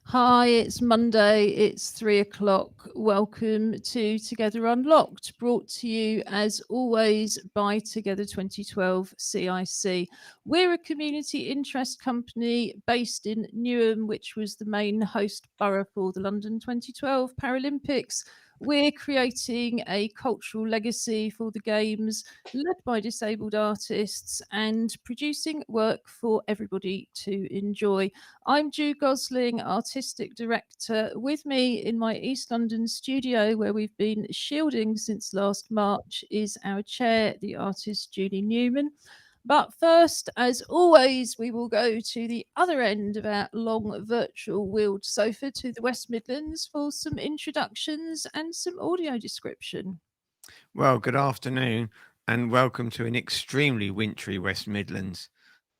Hi, it's Monday, it's 3 o'clock. Welcome to Together Unlocked, brought to you as always by Together 2012 CIC. We're a community interest company based in Newham, which was the main host borough for the London 2012 Paralympics. We're creating a cultural legacy for the Games, led by disabled artists and producing work for everybody to enjoy. I'm Ju Gosling, Artistic Director. With me in my East London studio, where we've been shielding since last March, is our chair, the artist Julie Newman. But first, as always, we will go to the other end of our long virtual wheeled sofa to the West Midlands for some introductions and some audio description. Well, good afternoon and welcome to an extremely wintry West Midlands.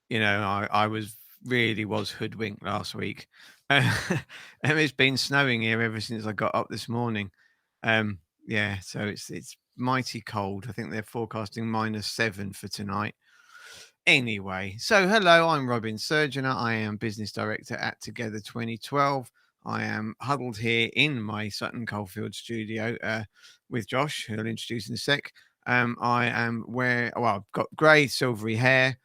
I was hoodwinked last week. And it's been snowing here ever since I got up this morning. So it's mighty cold. I think they're forecasting -7 for tonight. Anyway, so hello, I'm Robin Surgener. I am business director at Together 2012. I am huddled here in my Sutton Coldfield studio with Josh, who I'll introduce in a sec. I've got grey, silvery hair,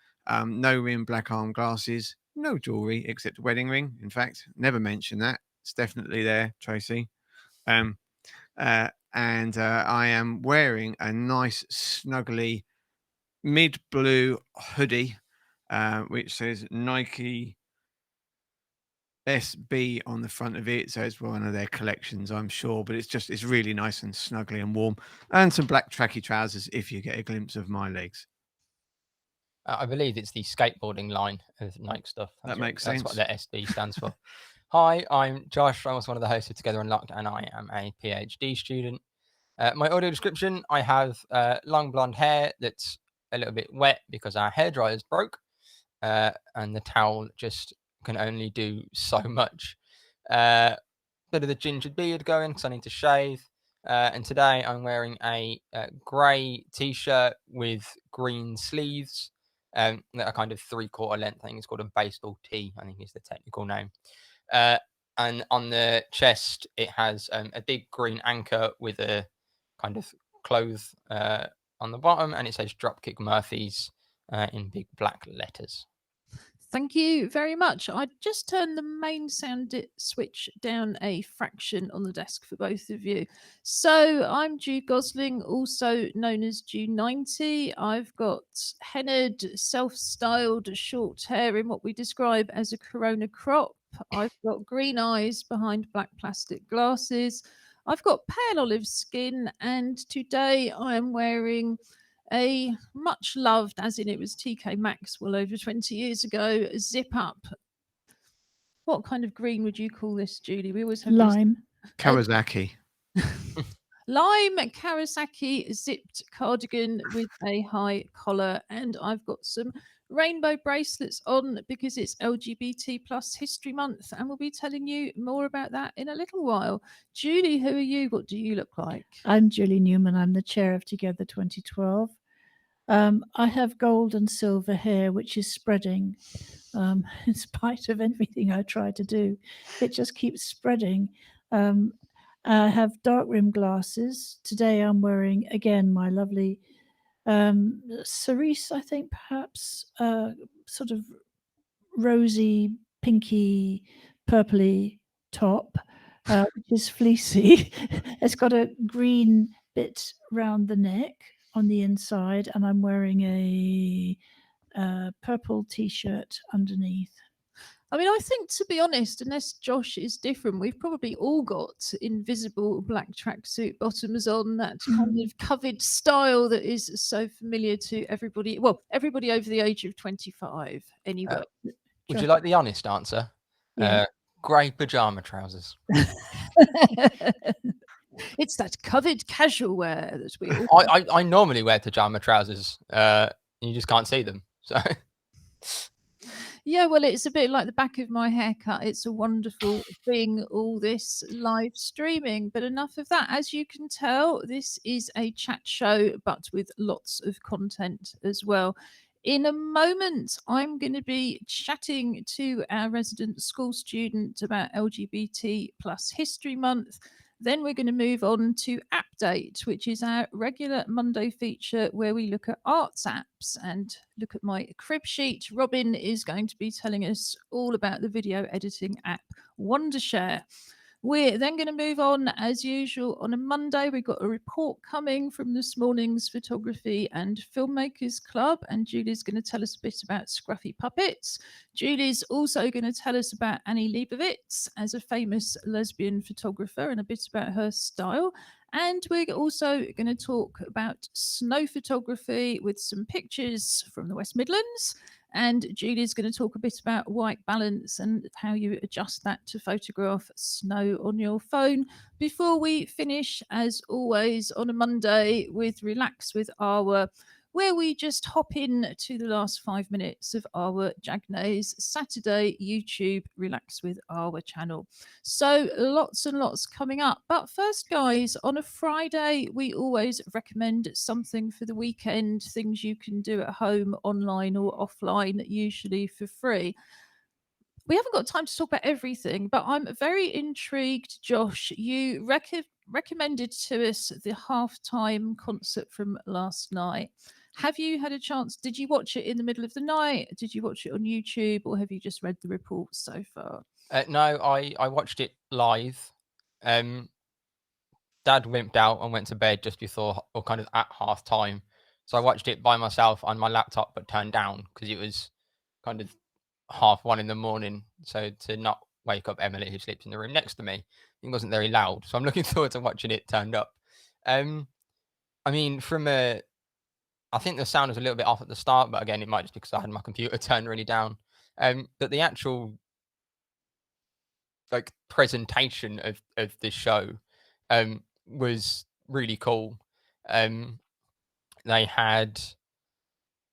no rim, black arm glasses, no jewellery except a wedding ring. In fact, never mention that. It's definitely there, Tracy. And I am wearing a nice, snuggly mid-blue hoodie, which says Nike SB on the front of it. So it's one of their collections, I'm sure, but it's really nice and snuggly and warm, and some black tracky trousers if you get a glimpse of my legs. I believe it's the skateboarding line of Nike stuff. That makes sense. That's what the SB stands for. Hi, I'm Josh. I'm also one of the hosts of Together Unlocked, and I am a PhD student. My audio description, I have long blonde hair that's a little bit wet because our hairdryer's broke, and the towel just can only do so much. Bit of the ginger beard going because I need to shave. And today I'm wearing a grey t-shirt with green sleeves that are kind of 3/4 length. I think it's called a baseball tee, I think is the technical name. And on the chest, it has a big green anchor with a kind of cloth on the bottom, and it says Dropkick Murphys in big black letters. Thank you very much. I just turned the main sound switch down a fraction on the desk for both of you. So I'm Ju Gosling, also known as Ju90. I've got hennaed, self-styled short hair in what we describe as a corona crop. I've got green eyes behind black plastic glasses. I've got pale olive skin, and today I am wearing a much loved, as in it was TK Maxx well over 20 years ago, zip up. What kind of green would you call this, Julie? We always have lime. Kawasaki. Lime Kawasaki zipped cardigan with a high collar, and I've got some rainbow bracelets on because it's LGBT plus History Month, and we'll be telling you more about that in a little while. Julie, who are you? What do you look like? I'm Julie Newman. I'm the chair of Together 2012. I have gold and silver hair, which is spreading. In spite of everything I try to do, it just keeps spreading. I have dark rim glasses. Today I'm wearing, again, my lovely cerise, I think, perhaps, sort of rosy, pinky, purpley top, which is fleecy. It's got a green bit round the neck on the inside, and I'm wearing a purple t-shirt underneath. I mean, I think, to be honest, unless Josh is different, we've probably all got invisible black tracksuit bottoms on, that kind of covered style that is so familiar to everybody. Well, everybody over the age of 25, anyway. Would you like the honest answer? Yeah. Grey pyjama trousers. It's that covered casual wear that we all. I normally wear pyjama trousers. You just can't see them. So. Yeah, well, it's a bit like the back of my haircut. It's a wonderful thing, all this live streaming. But enough of that. As you can tell, this is a chat show, but with lots of content as well. In a moment, I'm going to be chatting to our resident school student about LGBT plus History Month. Then we're going to move on to AppDate, which is our regular Monday feature where we look at arts apps and look at my crib sheet. Robin is going to be telling us all about the video editing app Wondershare. We're then going to move on, as usual, on a Monday. We've got a report coming from this morning's Photography and Filmmakers Club, and Julie's going to tell us a bit about Scruffy Puppets. Julie's also going to tell us about Annie Liebowitz as a famous lesbian photographer and a bit about her style. And we're also going to talk about snow photography with some pictures from the West Midlands. And Julie's going to talk a bit about white balance and how you adjust that to photograph snow on your phone. Before we finish, as always, on a Monday with Relax with Awa, where we just hop in to the last 5 minutes of Awa Jagne's Saturday YouTube Relax with Awa channel. So lots and lots coming up. But first, guys, on a Friday, we always recommend something for the weekend, things you can do at home, online or offline, usually for free. We haven't got time to talk about everything, but I'm very intrigued. Josh, you recommended to us the halftime concert from last night. Have you had a chance? Did you watch it in the middle of the night? Did you watch it on YouTube, or have you just read the reports so far? No, I watched it live. Dad wimped out and went to bed just before, or kind of at half time. So I watched it by myself on my laptop, but turned down because it was kind of 1:30 in the morning. So to not wake up Emily, who sleeps in the room next to me, it wasn't very loud. So I'm looking forward to watching it turned up. I mean, I think the sound was a little bit off at the start, but again, it might just be because I had my computer turned really down. But the actual presentation of this show was really cool. They had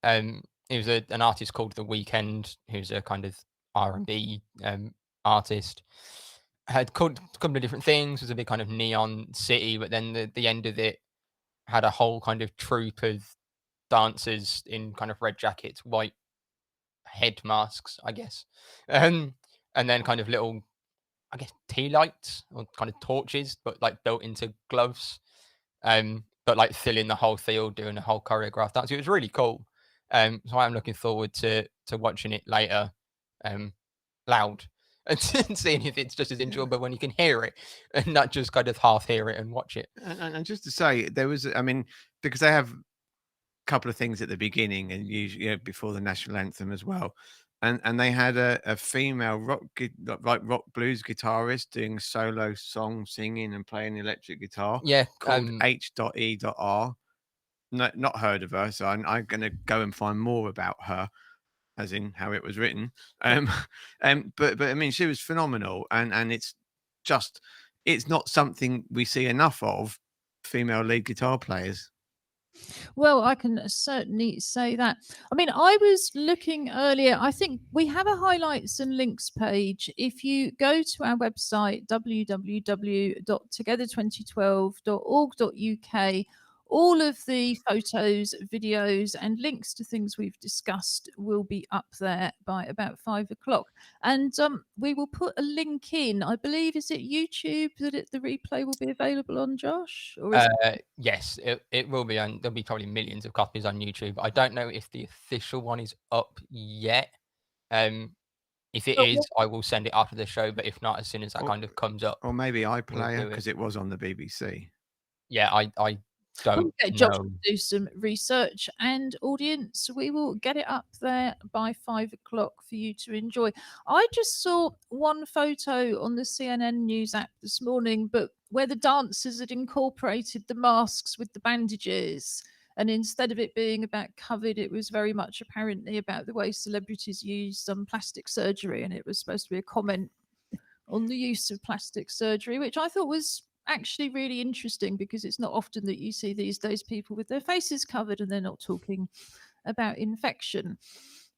it was an artist called The Weeknd, who's a kind of R&B artist. Had called a couple of different things. It was a big kind of neon city, but then the end of it had a whole kind of troupe of dancers in kind of red jackets, white head masks, I guess, and then kind of little, I guess, tea lights or kind of torches, but like built into gloves, but like filling the whole field, doing a whole choreographed dance. It was really cool. So I'm looking forward to watching it later, loud, and seeing if it's just as enjoyable when you can hear it and not just kind of half hear it and watch it. And just to say, there was, I mean, because they have a couple of things at the beginning and usually before the national anthem as well. And they had a female rock blues guitarist doing solo song singing and playing the electric guitar. Yeah, called H.E.R. Not heard of her, so I'm going to go and find more about her, as in how it was written. But I mean, she was phenomenal, and it's not something we see enough of, female lead guitar players. Well, I can certainly say that. I mean, I was looking earlier. I think we have a highlights and links page. If you go to our website, www.together2012.org.uk, all of the photos, videos, and links to things we've discussed will be up there by about 5 o'clock. And we will put a link in. I believe, is it YouTube that the replay will be available on, Josh? Or is yes, it will be on. There'll be probably millions of copies on YouTube. I don't know if the official one is up yet. If it is, I will send it after the show. But if not, as soon as that kind of comes up, or maybe iPlayer, do it. because it was on the BBC. Yeah, I don't get Josh know. to do some research, and audience, we will get it up there by 5 o'clock for you to enjoy. I just saw one photo on the CNN News app this morning, but where the dancers had incorporated the masks with the bandages. And instead of it being about COVID, it was very much apparently about the way celebrities use some plastic surgery. And it was supposed to be a comment on the use of plastic surgery, which I thought was actually really interesting, because it's not often that you see these days people with their faces covered and they're not talking about infection.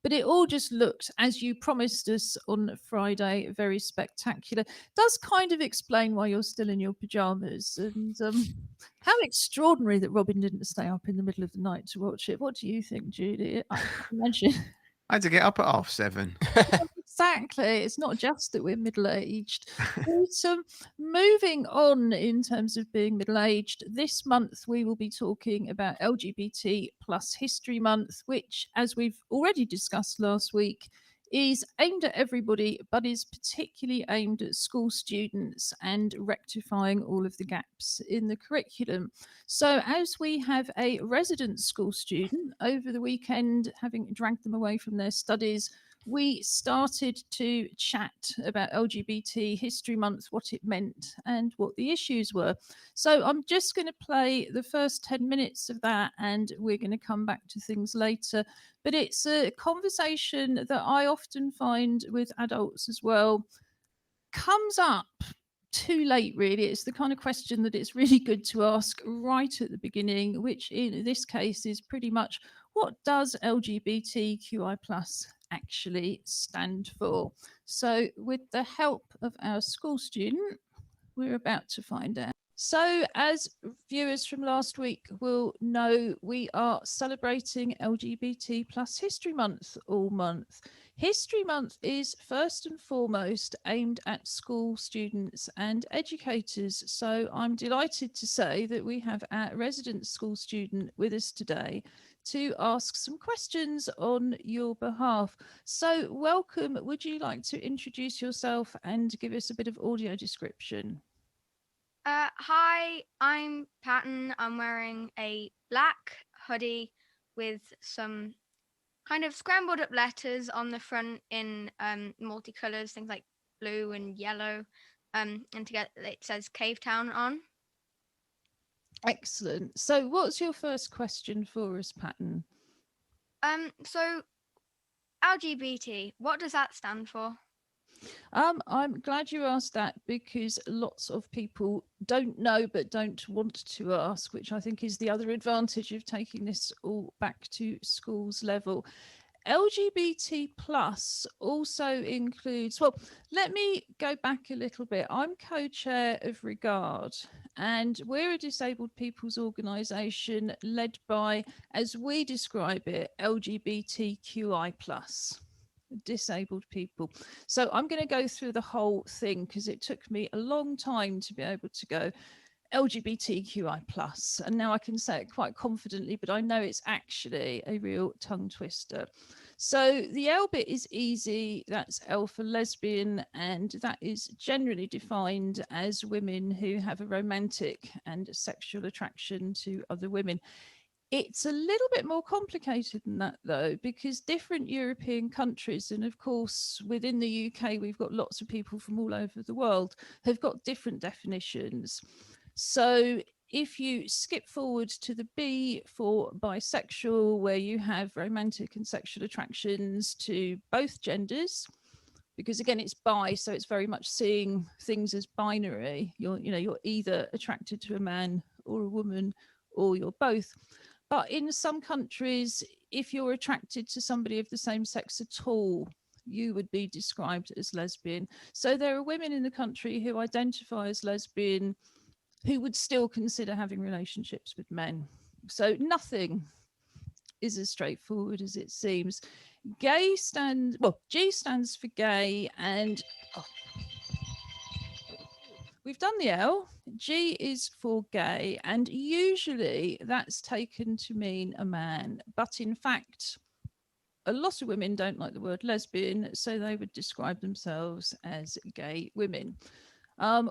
But it all just looked, as you promised us on Friday, very spectacular. Does kind of explain why you're still in your pajamas, and how extraordinary that Robin didn't stay up in the middle of the night to watch it. What do you think, Julie? I can imagine. I had to get up at 7:30. Exactly. It's not just that we're middle-aged. But, moving on in terms of being middle-aged, this month we will be talking about LGBT plus History Month, which, as we've already discussed last week, is aimed at everybody, but is particularly aimed at school students and rectifying all of the gaps in the curriculum. So, as we have a resident school student over the weekend, having dragged them away from their studies, we started to chat about LGBT History Month, what it meant, and what the issues were. So I'm just going to play the first 10 minutes of that, and we're going to come back to things later. But it's a conversation that I often find with adults as well, comes up too late, really. It's the kind of question that it's really good to ask right at the beginning, which in this case is pretty much, what does LGBTQI plus actually stand for? So with the help of our school student, we're about to find out. So, as viewers from last week will know, we are celebrating LGBT plus History Month all month. History Month is first and foremost aimed at school students and educators. So I'm delighted to say that we have our resident school student with us today to ask some questions on your behalf. So welcome. Would you like to introduce yourself and give us a bit of audio description? Hi, I'm Patton. I'm wearing a black hoodie with some kind of scrambled up letters on the front in multicolours, things like blue and yellow, and together it says Cave Town on. Excellent. So what's your first question for us, Patton? So LGBT, what does that stand for? I'm glad you asked that, because lots of people don't know but don't want to ask, which I think is the other advantage of taking this all back to schools level. LGBT plus also includes, well, let me go back a little bit. I'm co-chair of Regard, and we're a disabled people's organisation led by, as we describe it, LGBTQI plus. Disabled people. So I'm going to go through the whole thing because it took me a long time to be able to go LGBTQI plus, and now I can say it quite confidently, but I know it's actually a real tongue twister. So the L bit is easy. That's L for lesbian, and that is generally defined as women who have a romantic and sexual attraction to other women. It's a little bit more complicated than that, though, because different European countries, and of course within the UK we've got lots of people from all over the world, have got different definitions. So if you skip forward to the B for bisexual, where you have romantic and sexual attractions to both genders, because again it's bi, so it's very much seeing things as binary. You're either attracted to a man or a woman, or you're both. But in some countries, if you're attracted to somebody of the same sex at all, you would be described as lesbian. So there are women in the country who identify as lesbian who would still consider having relationships with men. So nothing is as straightforward as it seems. G stands for gay, and we've done the L. G is for gay, and usually that's taken to mean a man. But in fact, a lot of women don't like the word lesbian, so they would describe themselves as gay women.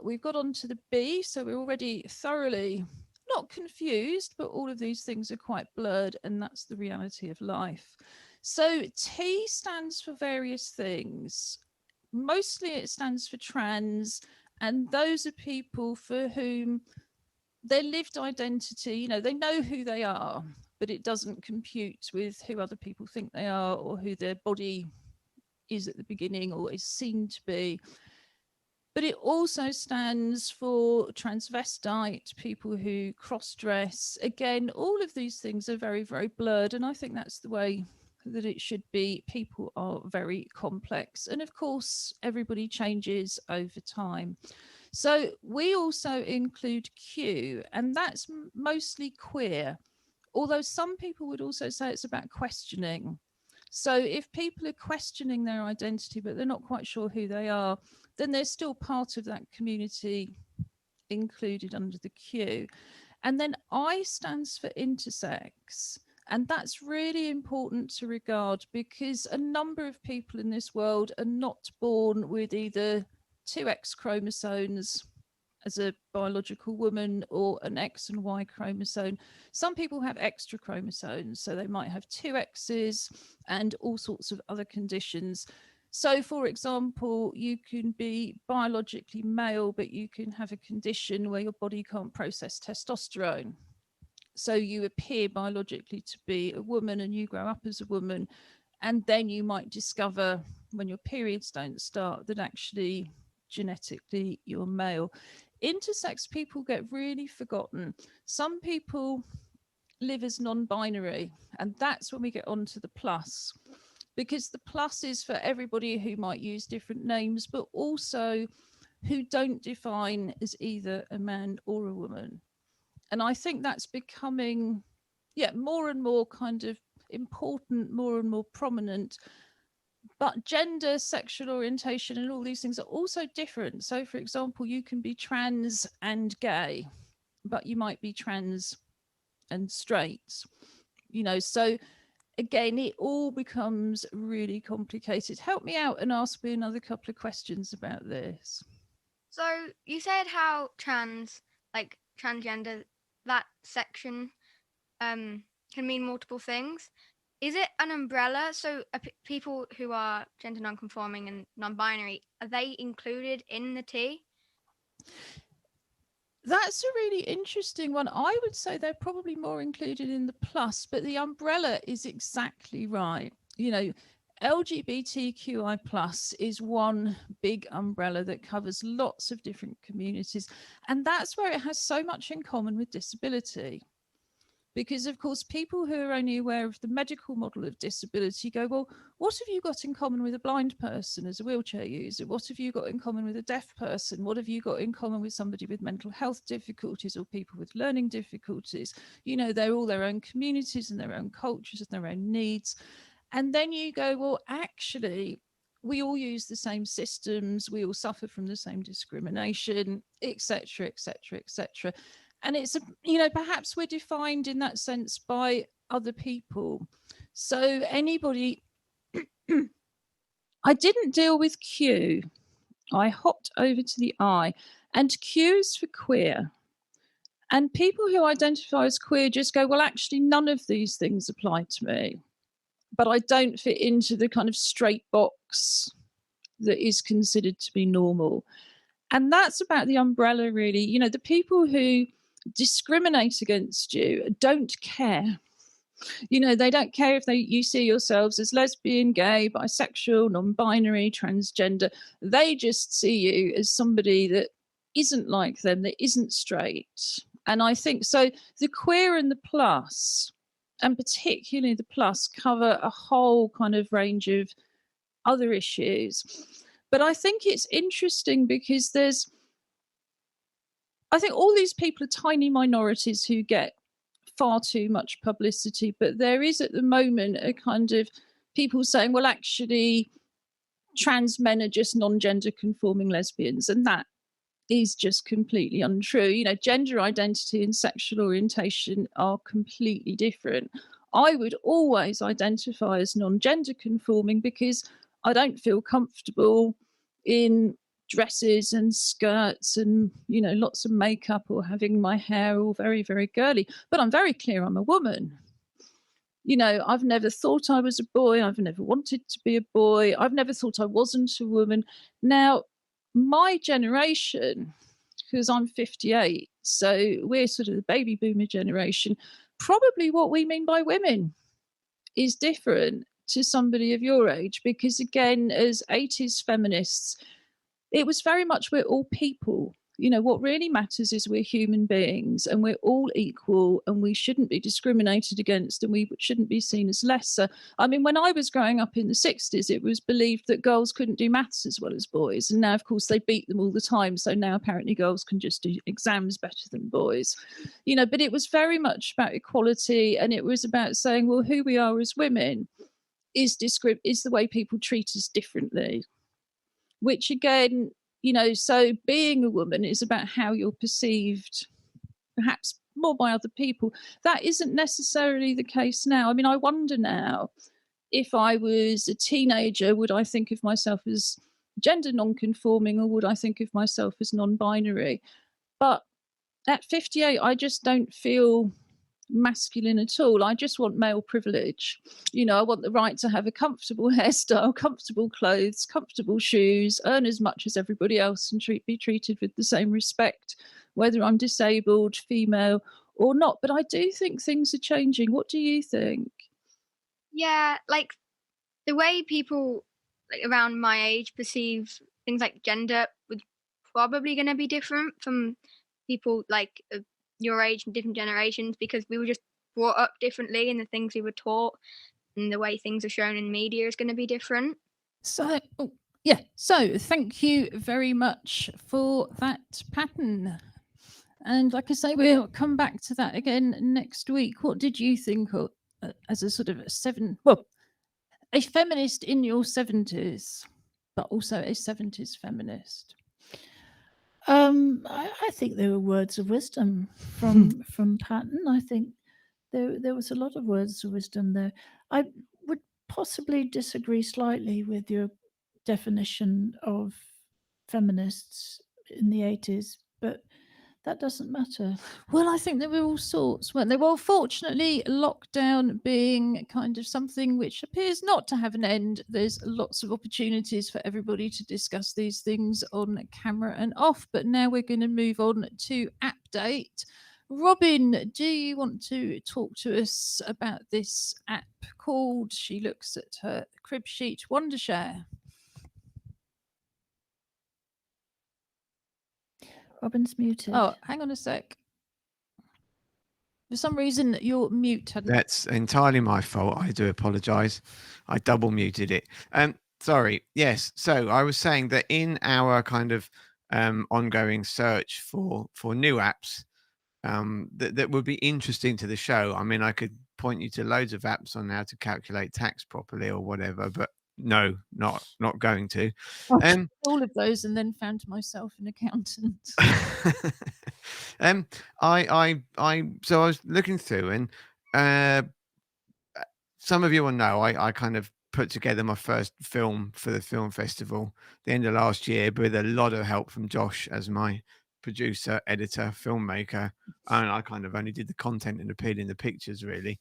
We've got on to the B, so we're already thoroughly not confused, but all of these things are quite blurred, and that's the reality of life. So T stands for various things. Mostly it stands for trans, and those are people for whom their lived identity, they know who they are, but it doesn't compute with who other people think they are, or who their body is at the beginning or is seen to be. But it also stands for transvestite, people who cross-dress. Again, all of these things are very, very blurred, and I think that's the way that it should be. People are very complex. And of course, everybody changes over time. So we also include Q, and that's mostly queer, although some people would also say it's about questioning. So if people are questioning their identity, but they're not quite sure who they are, then they're still part of that community included under the Q. And then I stands for intersex. And that's really important to regard, because a number of people in this world are not born with either 2 X chromosomes as a biological woman or an X and Y chromosome. Some people have extra chromosomes, so they might have 2 X's and all sorts of other conditions. So, for example, you can be biologically male, but you can have a condition where your body can't process testosterone. So you appear biologically to be a woman and you grow up as a woman. And then you might discover when your periods don't start that actually genetically you're male. Intersex people get really forgotten. Some people live as non-binary, and that's when we get on to the plus, because the plus is for everybody who might use different names, but also who don't define as either a man or a woman. And I think that's becoming, more and more kind of important, more and more prominent. But gender, sexual orientation, and all these things are also different. So, for example, you can be trans and gay, but you might be trans and straight, so again, it all becomes really complicated. Help me out and ask me another couple of questions about this. So you said how trans, like transgender, that section can mean multiple things. Is it an umbrella? So people who are gender non-conforming and non-binary, are they included in the T? That's a really interesting one. I would say they're probably more included in the plus, but the umbrella is exactly right. LGBTQI plus is one big umbrella that covers lots of different communities. And that's where it has so much in common with disability. Because, of course, people who are only aware of the medical model of disability go, well, what have you got in common with a blind person as a wheelchair user? What have you got in common with a deaf person? What have you got in common with somebody with mental health difficulties or people with learning difficulties? They're all their own communities and their own cultures and their own needs. And then you go, well, actually, we all use the same systems. We all suffer from the same discrimination, etc., etc., etc. And it's, perhaps we're defined in that sense by other people. So anybody, I didn't deal with Q. I hopped over to the I, and Q is for queer. And people who identify as queer just go, well, actually, none of these things apply to me. But I don't fit into the kind of straight box that is considered to be normal. And that's about the umbrella, really. The people who discriminate against you don't care. They don't care if you see yourselves as lesbian, gay, bisexual, non-binary, transgender. They just see you as somebody that isn't like them, that isn't straight. And I think so the queer and the plus, and particularly the plus, cover a whole kind of range of other issues. But I think it's interesting because I think all these people are tiny minorities who get far too much publicity, but there is at the moment a kind of people saying, well, actually, trans men are just non-gender conforming lesbians, and that is just completely untrue. Gender identity and sexual orientation are completely different. I would always identify as non-gender conforming because I don't feel comfortable in dresses and skirts and lots of makeup or having my hair all very, very girly. But I'm very clear I'm a woman. I've never thought I was a boy. I've never wanted to be a boy. I've never thought I wasn't a woman. Now, my generation, because I'm 58, so we're sort of the baby boomer generation, probably what we mean by women is different to somebody of your age, because again, as 80s feminists, it was very much we're all people. You know, what really matters is we're human beings and we're all equal, and we shouldn't be discriminated against, and we shouldn't be seen as lesser. I mean, when I was growing up in the 60s, it was believed that girls couldn't do maths as well as boys. And now, of course, they beat them all the time. So now apparently girls can just do exams better than boys. You know, but it was very much about equality, and it was about saying, well, who we are as women is the way people treat us differently, which again, you know, so being a woman is about how you're perceived, perhaps more by other people. That isn't necessarily the case now. I mean, I wonder now, if I was a teenager, would I think of myself as gender non-conforming, or would I think of myself as non-binary? But at 58, I just don't feel masculine at all. I just want male privilege. You know, I want the right to have a comfortable hairstyle, comfortable clothes, comfortable shoes, earn as much as everybody else, and be treated with the same respect, whether I'm disabled, female, or not. But I do think things are changing. What do you think? Yeah, like the way people like around my age perceive things like gender was probably going to be different from people like your age and different generations, because we were just brought up differently, and the things we were taught and the way things are shown in media is going to be different. So, so thank you very much for that pattern. And like I say, we'll come back to that again next week. What did you think of, as a sort of a feminist in your 70s, but also a 70s feminist? I think there were words of wisdom from Patton. I think there was a lot of words of wisdom there. I would possibly disagree slightly with your definition of feminists in the 80s, but that doesn't matter. Well, I think there were all sorts, weren't there? Well, fortunately, lockdown being kind of something which appears not to have an end, there's lots of opportunities for everybody to discuss these things on camera and off. But now we're going to move on to AppDate. Robin, do you want to talk to us about this app called, she looks at her crib sheet, Wondershare? Robin's muted. Oh, hang on a sec. For some reason, your mute hadn't... That's entirely my fault. I do apologise. I double muted it. Sorry. Yes. So I was saying that in our kind of ongoing search for new apps that would be interesting to the show. I mean, I could point you to loads of apps on how to calculate tax properly or whatever, but no, not going to. All of those, and then found myself an accountant. So I was looking through, and some of you will know I kind of put together my first film for the film festival the end of last year, with a lot of help from Josh as my producer, editor, filmmaker, and I kind of only did the content and appeared in the pictures, really.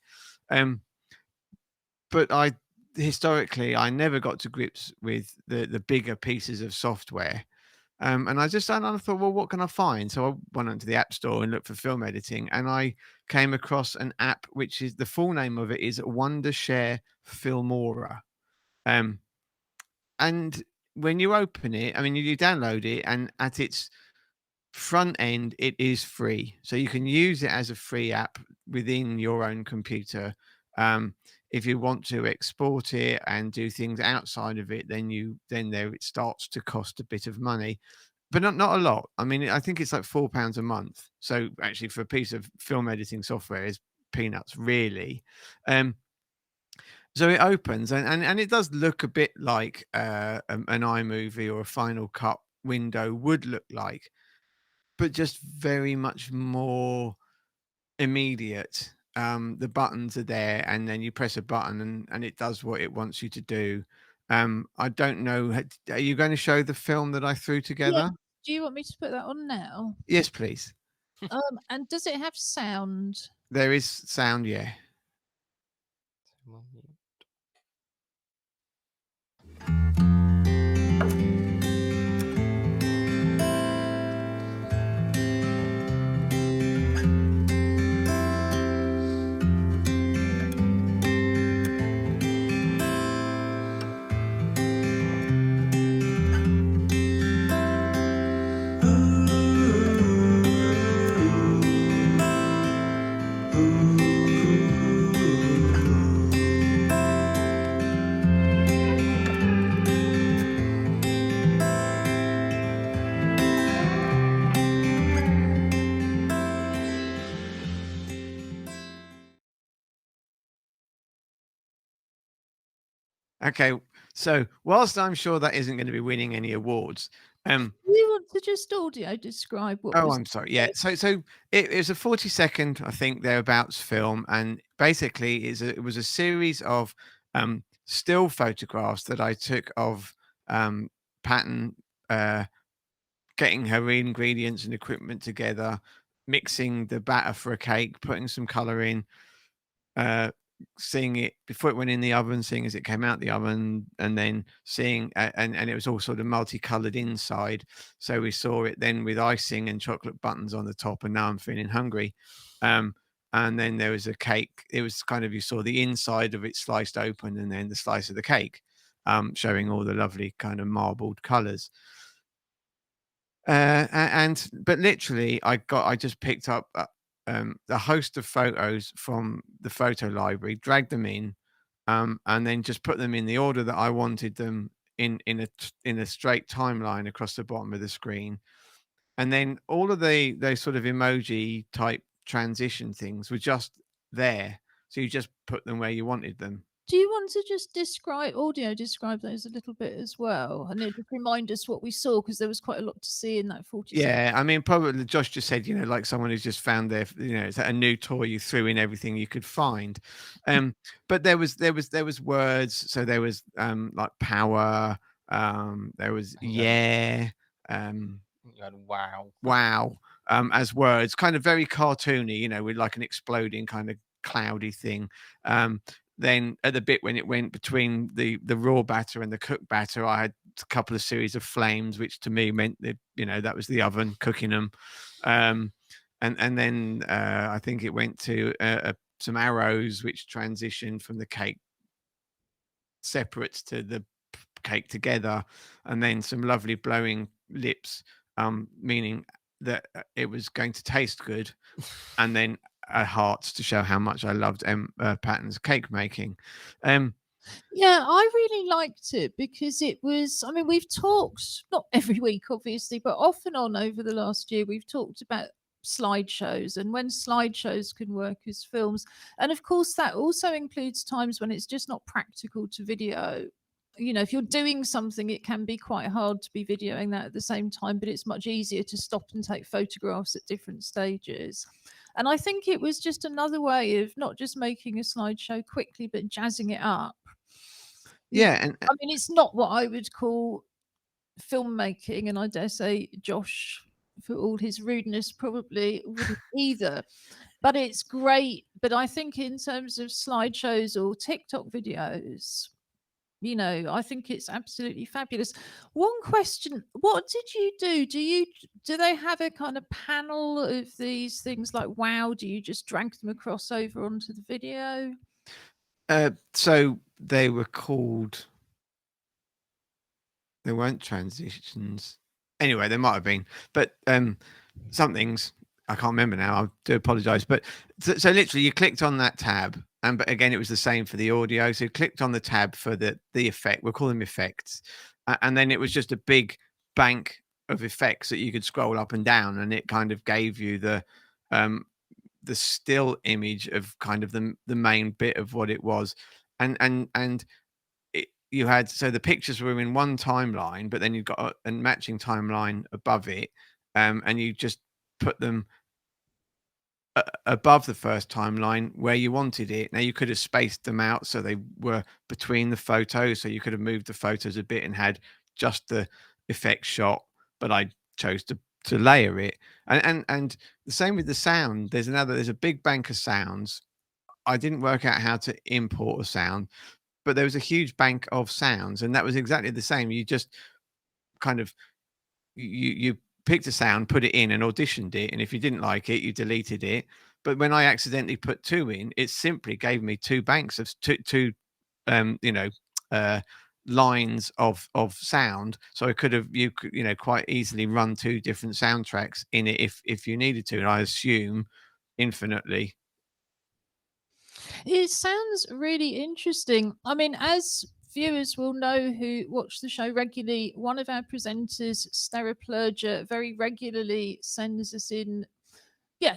But historically I never got to grips with the bigger pieces of software, and I thought, well, what can I find? So I went onto the App Store and looked for film editing, and I came across an app which is, the full name of it is Wondershare Filmora, and when you open it, I mean, you download it, and at its front end it is free, so you can use it as a free app within your own computer. If you want to export it and do things outside of it, then it starts to cost a bit of money, but not a lot. I mean, I think it's like £4 a month. So actually, for a piece of film editing software, is peanuts, really. So it opens, and it does look a bit like an iMovie or a Final Cut window would look like, but just very much more immediate. The buttons are there, and then you press a button and it does what it wants you to do. I don't know, are you going to show the film that I threw together? Yeah. Do you want me to put that on now? Yes, please. And does it have sound? There is sound, yeah. Ooh. Okay, so whilst I'm sure that isn't going to be winning any awards, You want to just audio describe what oh, was I'm sorry. Yeah. So it was a 40-second, I think, thereabouts film, and basically it was a series of still photographs that I took of Patton getting her ingredients and equipment together, mixing the batter for a cake, putting some color in, seeing it before it went in the oven, seeing as it came out the oven, and then seeing and it was all sort of multicolored inside. So we saw it then with icing and chocolate buttons on the top, and now I'm feeling hungry. And then there was a cake. It was kind of, you saw the inside of it sliced open, and then the slice of the cake, showing all the lovely kind of marbled colors. But literally, I just picked up a host of photos from the photo library, dragged them in, and then just put them in the order that I wanted them in a straight timeline across the bottom of the screen. And then all of those sort of emoji type transition things were just there, so you just put them where you wanted them. Do you want to just describe those a little bit as well? And it remind us what we saw, because there was quite a lot to see in that 40 seconds. Yeah, I mean, probably Josh just said, like someone who's just found it's a new toy. You threw in everything you could find, but there was words. So there was like power. There was You had wow. wow, as words, kind of very cartoony, with like an exploding kind of cloudy thing. Then at the bit when it went between the raw batter and the cooked batter, I had a couple of series of flames, which to me meant that that was the oven cooking them. And then I think it went to some arrows, which transitioned from the cake separates to the cake together, and then some lovely blowing lips, meaning that it was going to taste good, and then hearts to show how much I loved Patton's cake making. Yeah, I really liked it because it was, I mean, we've talked, not every week, obviously, but off and on over the last year, we've talked about slideshows and when slideshows can work as films. And of course, that also includes times when it's just not practical to video. If you're doing something, it can be quite hard to be videoing that at the same time, but it's much easier to stop and take photographs at different stages. And I think it was just another way of not just making a slideshow quickly, but jazzing it up. Yeah, and I mean, it's not what I would call filmmaking, and I dare say Josh, for all his rudeness, probably wouldn't either. But it's great. But I think in terms of slideshows or TikTok videos, I think it's absolutely fabulous. One question: what did you do? Do they have a kind of panel of these things like wow? Do you just drag them across over onto the video? So they were called. There weren't transitions. Anyway, there might have been, but some things I can't remember now. I do apologize. But so literally, you clicked on that tab, but again, it was the same for the audio. So you clicked on the tab for the effect. We'll call them effects, and then it was just a big bank of effects that you could scroll up and down, and it kind of gave you the still image of kind of the main bit of what it was, and you had, so the pictures were in one timeline, but then you've got a matching timeline above it, and you just put them above the first timeline where you wanted it. Now you could have spaced them out so they were between the photos, so you could have moved the photos a bit and had just the effect shot, but I chose to layer it, and the same with the sound. There's a big bank of sounds. I didn't work out how to import a sound, but there was a huge bank of sounds, and that was exactly the same. You just kind of you picked a sound, put it in, and auditioned it, and if you didn't like it, you deleted it. But when I accidentally put two in, it simply gave me two banks of two lines of sound, so I could have quite easily run two different soundtracks in it if you needed to, and I assume infinitely. It sounds really interesting. I mean, as viewers will know who watch the show regularly, one of our presenters, Stera Plurger, very regularly sends us in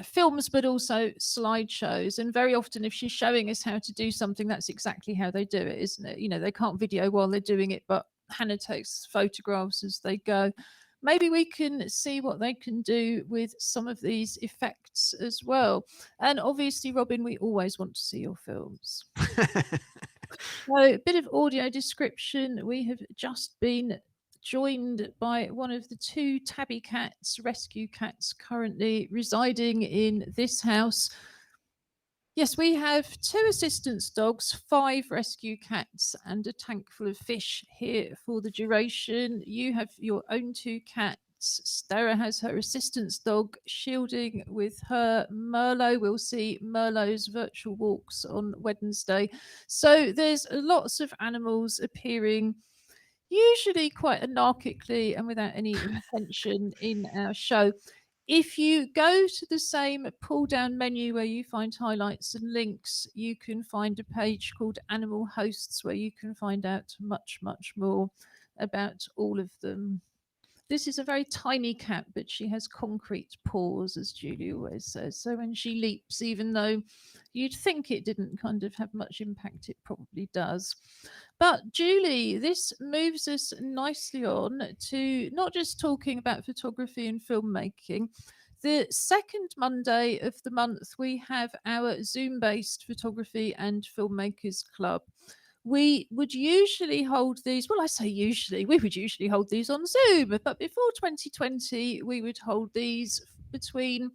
films, but also slideshows. And very often, if she's showing us how to do something, that's exactly how they do it, isn't it? They can't video while they're doing it, but Hannah takes photographs as they go. Maybe we can see what they can do with some of these effects as well. And obviously, Robin, we always want to see your films. So, a bit of audio description. We have just been joined by one of the 2 tabby cats, rescue cats, currently residing in this house. Yes, we have 2 assistance dogs, 5 rescue cats, and a tank full of fish here for the duration. You have your own 2 cats. Stara has her assistance dog shielding with her Merlot. We'll see Merlot's virtual walks on Wednesday. So there's lots of animals appearing, usually quite anarchically and without any intention in our show. If you go to the same pull down menu where you find highlights and links, you can find a page called Animal Hosts where you can find out much, much more about all of them. This is a very tiny cat, but she has concrete paws, as Julie always says. So when she leaps, even though you'd think it didn't kind of have much impact, it probably does. But Julie, this moves us nicely on to not just talking about photography and filmmaking. The second Monday of the month, we have our Zoom-based photography and filmmakers club. We would usually hold these, well, I say usually, we would usually hold these on Zoom, but before 2020, we would hold these between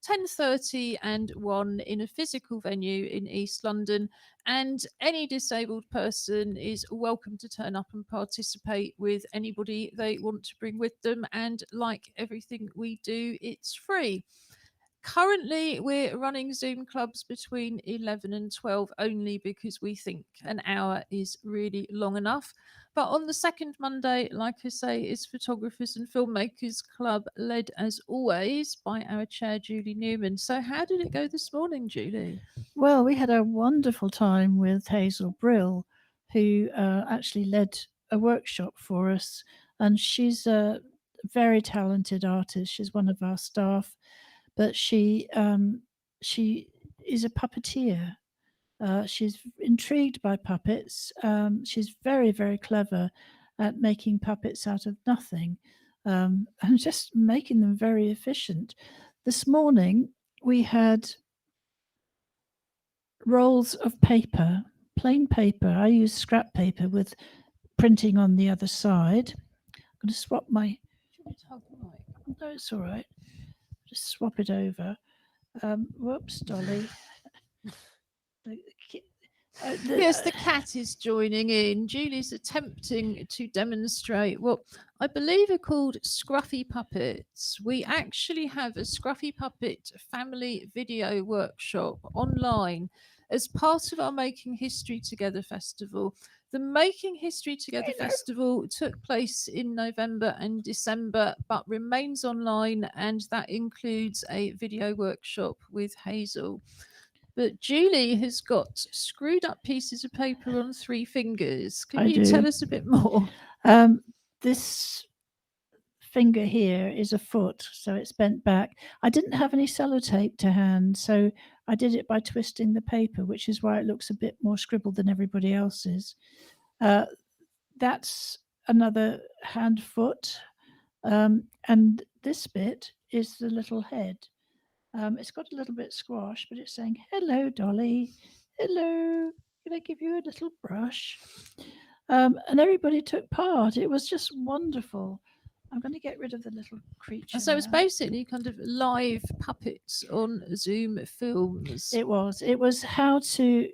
10:30 and 1 in a physical venue in East London. And any disabled person is welcome to turn up and participate with anybody they want to bring with them. And like everything we do, it's free. Currently, we're running Zoom clubs between 11 and 12 only because we think an hour is really long enough. But on the second Monday, like I say, is Photographers and Filmmakers Club, led as always by our chair, Julie Newman. So, how did it go this morning, Julie? Well, we had a wonderful time with Hazel Brill, who actually led a workshop for us. And she's a very talented artist. She's one of our staff, but she is a puppeteer. She's intrigued by puppets. She's very, very clever at making puppets out of nothing, and just making them very efficient. This morning we had rolls of paper, plain paper. I use scrap paper with printing on the other side. I'm going to swap my. No, it's all right. Just swap it over. Whoops, Dolly. Yes, the cat is joining in. Julie's attempting to demonstrate what I believe are called scruffy puppets. We actually have a scruffy puppet family video workshop online as part of our Making History Together festival. The Making History Together festival took place in November and December, but remains online, and that includes a video workshop with Hazel. But Julie has got screwed up pieces of paper on 3 fingers. Can you tell us a bit more? This finger here is a foot, so it's bent back. I didn't have any sellotape to hand, so I did it by twisting the paper, which is why it looks a bit more scribbled than everybody else's. That's another hand foot, and this bit is the little head. It's got a little bit squash, but it's saying, "Hello, Dolly. Hello. Can I give you a little brush?" And everybody took part. It was just wonderful. I'm going to get rid of the little creature. So it's basically kind of live puppets on Zoom films. It was how to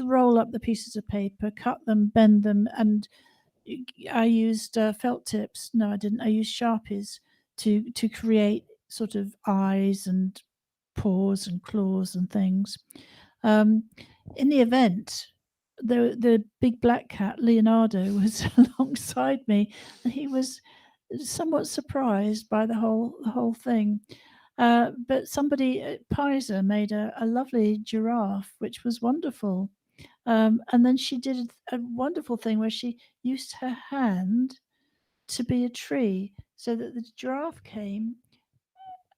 roll up the pieces of paper, cut them, bend them, and I used felt tips. No, I didn't. I used Sharpies to create sort of eyes and paws and claws and things. In the event, the big black cat Leonardo was alongside me, and he was somewhat surprised by the whole thing. But somebody at Pisa made a lovely giraffe, which was wonderful. And then she did a wonderful thing where she used her hand to be a tree, so that the giraffe came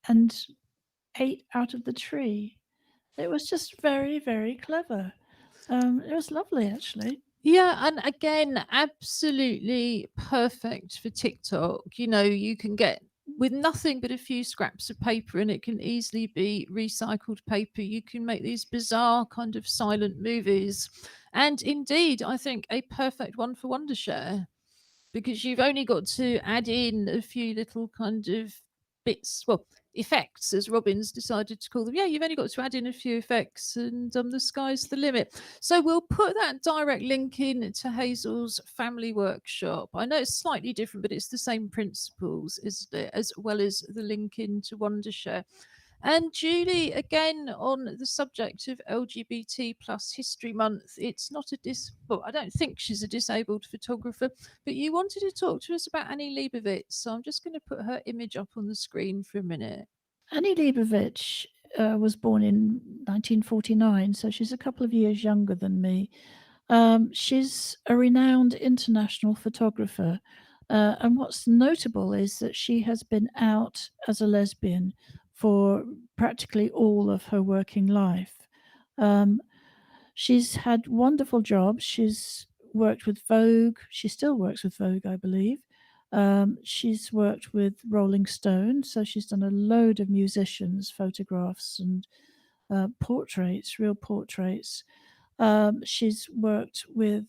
and ate out of the tree. It was just very, very clever. It was lovely, actually. Yeah, and again, absolutely perfect for TikTok. You know, you can get with nothing but a few scraps of paper, and it can easily be recycled paper. You can make these bizarre kind of silent movies. And indeed, I think a perfect one for Wondershare, because you've only got to add in a few little kind of bits, well, effects, as Robin's decided to call them. Yeah, you've only got to add in a few effects, and the sky's the limit. So we'll put that direct link in to Hazel's family workshop. I know it's slightly different, but it's the same principles, isn't it? As well as the link into Wondershare. And Julie, again on the subject of LGBT plus History Month, it's not a well, I don't think she's a disabled photographer, but you wanted to talk to us about Annie Liebowitz. So I'm just going to put her image up on the screen for a minute. Annie Liebowitz was born in 1949, so she's a couple of years younger than me. She's a renowned international photographer. And what's notable is that she has been out as a lesbian for practically all of her working life. She's had wonderful jobs. She's worked with Vogue. She still works with Vogue, I believe. She's worked with Rolling Stone, so she's done a load of musicians' photographs and portraits, real portraits. She's worked with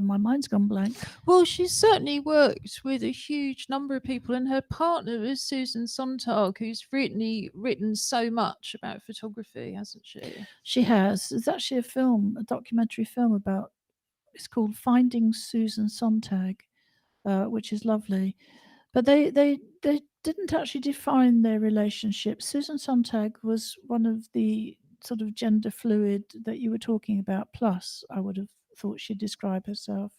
my mind's gone blank. Well, she's certainly worked with a huge number of people, and her partner is Susan Sontag, who's written so much about photography, hasn't she? She has. There's actually a documentary film about. It's called Finding Susan Sontag, which is lovely. But they didn't actually define their relationship. Susan Sontag was one of the sort of gender fluid that you were talking about. Plus, I would have thought she'd describe herself.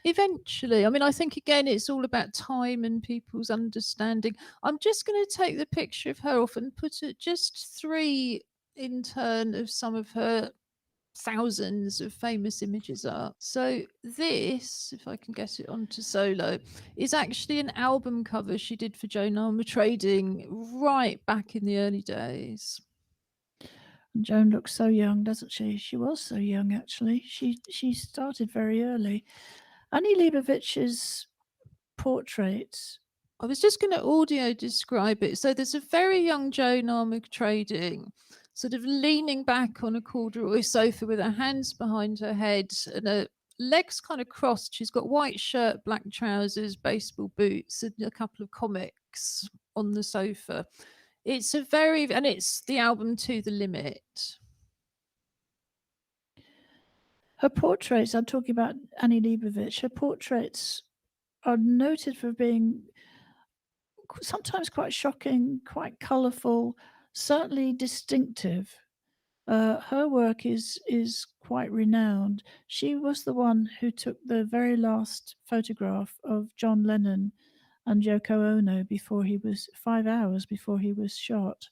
Eventually, I mean, I think again, it's all about time and people's understanding. I'm just going to take the picture of her off and put it just 3 in turn of some of her thousands of famous images up. So this, if I can get it onto solo, is actually an album cover she did for Joan Armour Trading right back in the early days. Joan looks so young, doesn't she? She was so young, actually. She started very early. Annie Leibowitz's portraits. I was just going to audio describe it. So there's a very young Joan Armour Trading, sort of leaning back on a corduroy sofa with her hands behind her head and her legs kind of crossed. She's got white shirt, black trousers, baseball boots, and a couple of comics on the sofa. It's it's the album To the Limit. Her portraits, I'm talking about Annie Leibovitz, her portraits are noted for being sometimes quite shocking, quite colourful, certainly distinctive. Her work is quite renowned. She was the one who took the very last photograph of John Lennon and Yoko Ono before he was 5 hours before he was shot.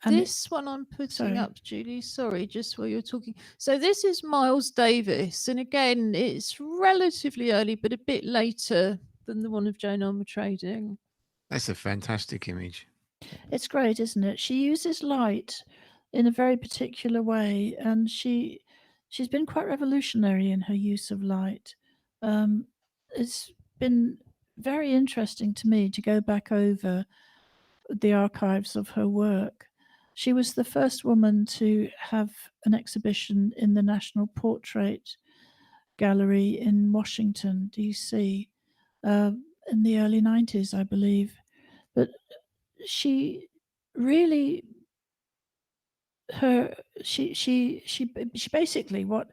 This one I'm putting up, Julie, sorry, just while you're talking. So this is Miles Davis. And again, it's relatively early, but a bit later than the one of Joan Armour Trading. That's a fantastic image. It's great, isn't it? She uses light in a very particular way, and she's been quite revolutionary in her use of light. It's been very interesting to me to go back over the archives of her work. She was the first woman to have an exhibition in the National Portrait Gallery in Washington, D.C., in the early 90s, I believe. But she really, she basically, what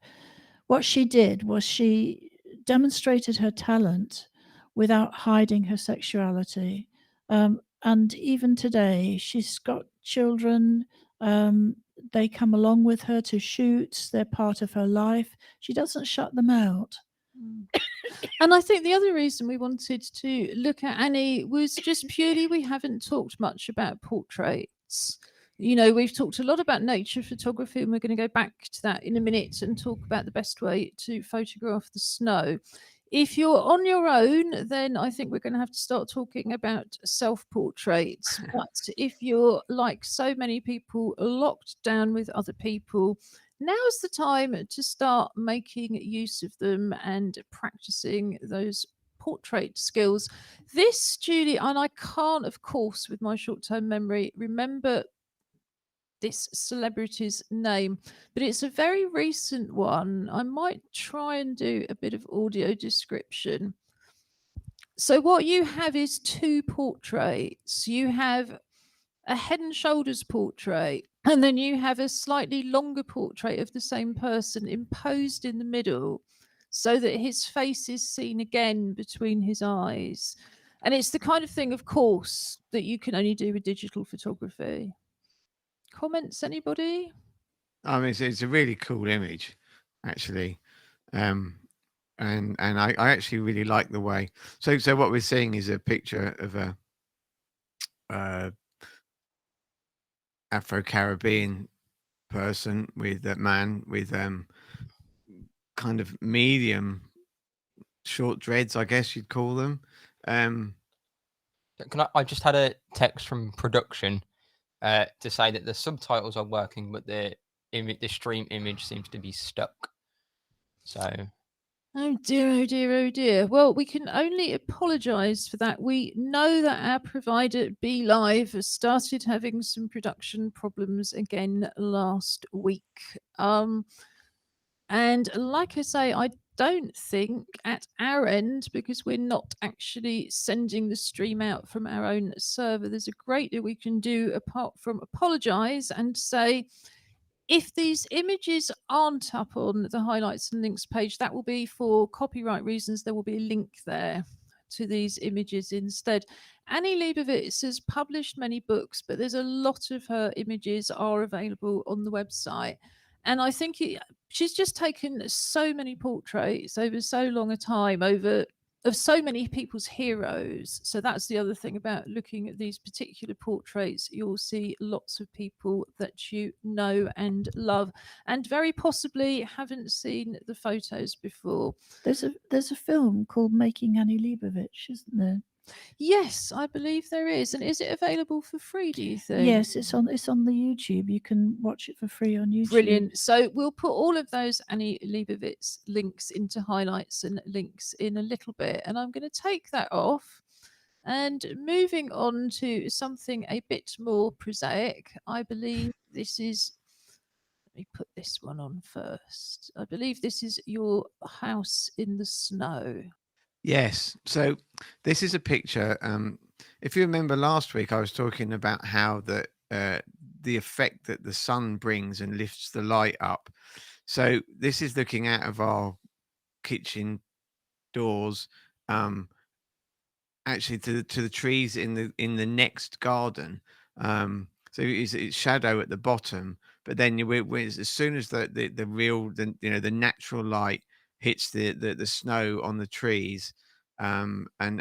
she did was she demonstrated her talent without hiding her sexuality. And even today, she's got children. They come along with her to shoots. They're part of her life. She doesn't shut them out. And I think the other reason we wanted to look at Annie was just purely we haven't talked much about portraits. You know, we've talked a lot about nature photography, and we're going to go back to that in a minute and talk about the best way to photograph the snow. If you're on your own, then I think we're going to have to start talking about self-portraits. But if you're like so many people locked down with other people, now's the time to start making use of them and practicing those portrait skills. This, Julie, and I can't, of course, with my short-term memory, remember this celebrity's name, but it's a very recent one. I might try and do a bit of audio description. So what you have is two portraits. You have a head and shoulders portrait, and then you have a slightly longer portrait of the same person imposed in the middle so that his face is seen again between his eyes. And it's the kind of thing, of course, that you can only do with digital photography. Comments, anybody? I mean, it's a really cool image, actually, and I actually really like the way. So what we're seeing is a picture of a Afro-Caribbean person with a man with kind of medium short dreads, I guess you'd call them. I just had a text from production to say that the subtitles are working, but the stream image seems to be stuck. So, oh dear, oh dear, oh dear. Well, we can only apologise for that. We know that our provider BeLive has started having some production problems again last week. And like I say, I don't think at our end, because we're not actually sending the stream out from our own server, there's a great deal we can do apart from apologise and say, if these images aren't up on the highlights and links page, that will be for copyright reasons. There will be a link there to these images instead. Annie Liebowitz has published many books, but there's a lot of her images are available on the website. And I think she's just taken so many portraits over so long a time of so many people's heroes. So that's the other thing about looking at these particular portraits. You'll see lots of people that you know and love, and very possibly haven't seen the photos before. There's a film called Making Annie Liebowitz, isn't there? Yes, I believe there is. And is it available for free, do you think? Yes, it's on the YouTube. You can watch it for free on YouTube. Brilliant. So we'll put all of those Annie Liebowitz links into highlights and links in a little bit. And I'm going to take that off. And moving on to something a bit more prosaic, I believe this is, let me put this one on first. I believe this is your house in the snow. Yes. So this is a picture. If you remember last week, I was talking about how the effect that the sun brings and lifts the light up. So this is looking out of our kitchen doors, actually to the trees in the next garden. So it's shadow at the bottom, but then as soon as the natural light hits the snow on the trees, the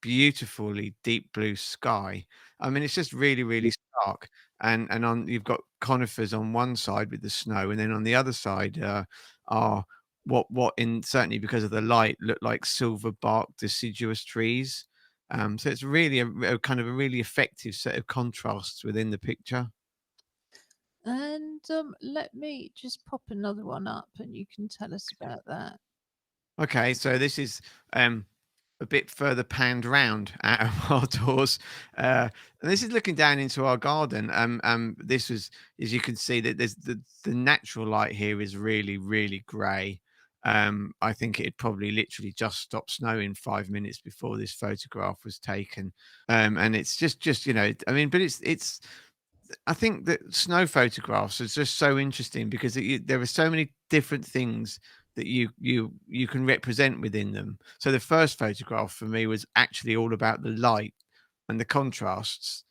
beautifully deep blue sky. I mean, it's just really, really stark. And you've got conifers on one side with the snow, and then on the other side are what certainly because of the light look like silver bark deciduous trees. So it's really a kind of a really effective set of contrasts within the picture. And let me just pop another one up and you can tell us about that. Okay, so this is a bit further panned round out of our doors. And this is looking down into our garden. This was, as you can see, that there's the natural light here is really, really grey. I think it probably literally just stopped snowing 5 minutes before this photograph was taken. And it's just I mean, but it's I think that snow photographs is just so interesting because there are so many different things that you can represent within them. So the first photograph for me was actually all about the light and the contrasts,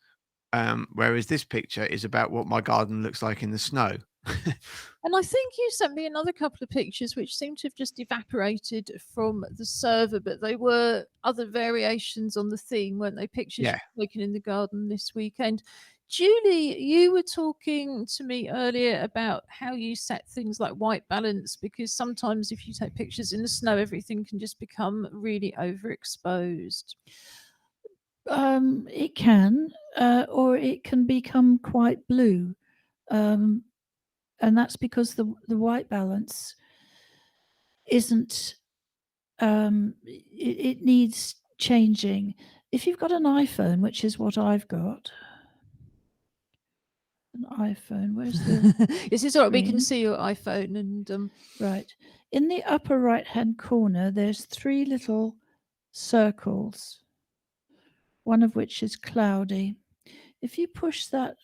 whereas this picture is about what my garden looks like in the snow. And I think you sent me another couple of pictures which seem to have just evaporated from the server, but they were other variations on the theme, weren't they? Pictures Yeah. taken in the garden this weekend. Julie, you were talking to me earlier about how you set things like white balance, because sometimes if you take pictures in the snow, everything can just become really overexposed. It can, or it can become quite blue, and that's because the white balance isn't. It needs changing. If you've got an iPhone, which is what I've got, an iPhone. Where's the Is this all right? We can screen? see your iPhone, and Right. In the upper right-hand corner, there's 3 little circles, one of which is cloudy. If you push that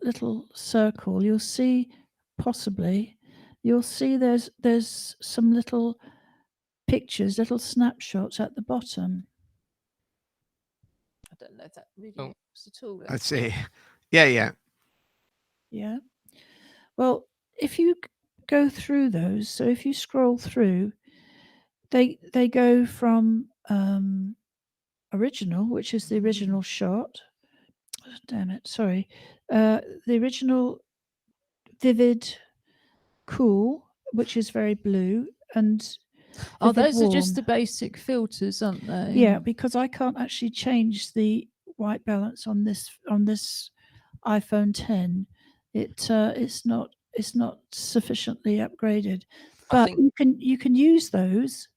little circle, you'll see there's some little pictures, little snapshots at the bottom. I don't know if that really Oh. helps at all. I see. Yeah. Yeah. Well, if you go through those, so if you scroll through, they go from original, which is the original shot. Oh, damn it, sorry. The original vivid cool, which is very blue, and Oh, vivid those are just warm. the basic filters, aren't they? Yeah, because I can't actually change the white balance on this iPhone 10. It's not sufficiently upgraded. I But think you can use those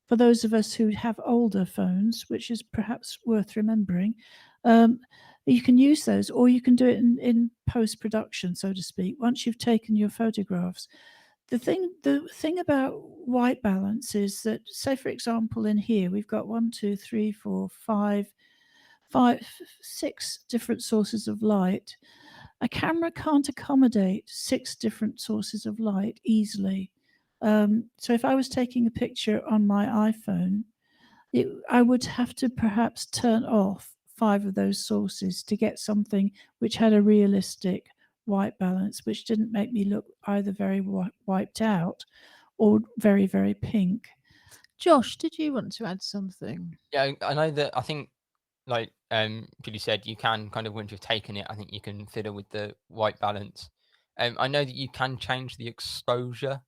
for those of us who have older phones, which is perhaps worth remembering. You can use those, or you can do it in post production, so to speak. Once you've taken your photographs, the thing about white balance is that, say for example, in here we've got 6 different sources of light. A camera can't accommodate 6 different sources of light easily. So if I was taking a picture on my iPhone, I would have to perhaps turn off 5 of those sources to get something which had a realistic white balance, which didn't make me look either very wiped out or very, very pink. Josh, did you want to add something? Yeah, I know that. I think, like Julie said, you can kind of, once you've taken it, I think you can fiddle with the white balance. I know that you can change the exposure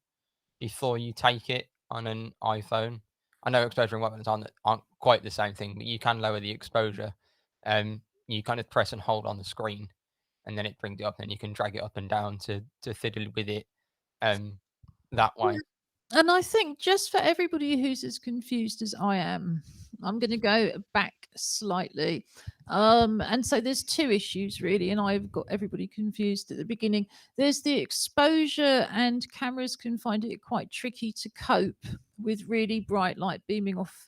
before you take it on an iPhone. I know exposure and white balance aren't quite the same thing, but you can lower the exposure. You kind of press and hold on the screen, and then it brings it up, and you can drag it up and down to fiddle with it that way. And I think, just for everybody who's as confused as I am, I'm going to go back slightly. And so there's 2 issues really, and I've got everybody confused at the beginning. There's the exposure, and cameras can find it quite tricky to cope with really bright light beaming off